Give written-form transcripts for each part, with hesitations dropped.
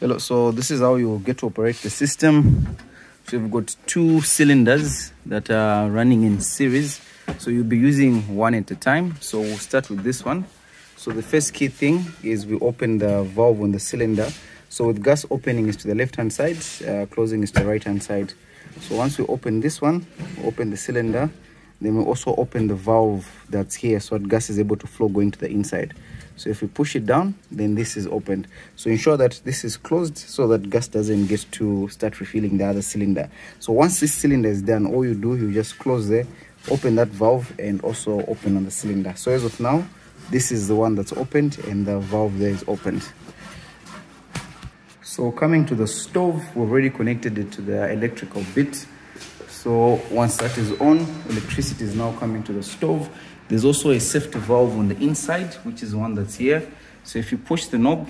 Hello, so this is how you get to operate the system. So you've got two cylinders that are running in series, so you'll be using one at a time. So we'll start with this one. So the first key thing is we open the valve on the cylinder. So with gas, opening is to the left hand side, closing is to the right hand side. So once we open this one, we open the cylinder, then we also open the valve that's here so that gas is able to flow going to the inside. So if we push it down, then this is opened. So ensure that this is closed so that gas doesn't get to start refilling the other cylinder. So once this cylinder is done, all you do, you just close there, open that valve, and also open on the cylinder. So as of now, this is the one that's opened and the valve there is opened. So coming to the stove, we've already connected it to the electrical bit. So once that is on, electricity is now coming to the stove. There's also a safety valve on the inside, which is the one that's here. So if you push the knob,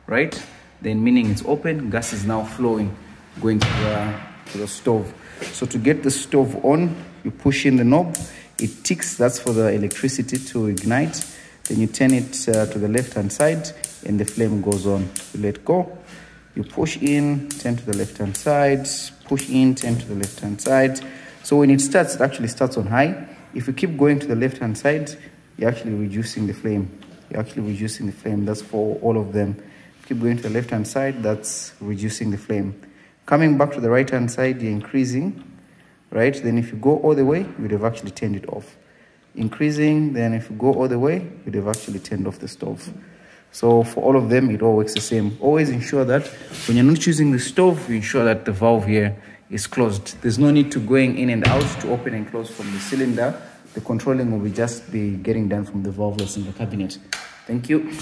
right, then meaning it's open, gas is now flowing, going to the stove. So to get the stove on, you push in the knob, it ticks, that's for the electricity to ignite. Then you turn it to the left-hand side, and the flame goes on. You let go, you push in, turn to the left-hand side, push in, turn to the left-hand side. So when it starts, it actually starts on high. If you keep going to the left-hand side, you're actually reducing the flame. That's for all of them. Keep going to the left-hand side, that's reducing the flame. Coming back to the right-hand side, you're increasing, right? Then if you go all the way, you'd have actually turned it off. Increasing, then if you go all the way, you'd have actually turned off the stove. So for all of them, it all works the same. Always ensure that when you're not using the stove, you ensure that the valve here is closed. There's no need to going in and out to open and close from the cylinder. The controlling will just be getting done from the valve that's in the cabinet. Thank you.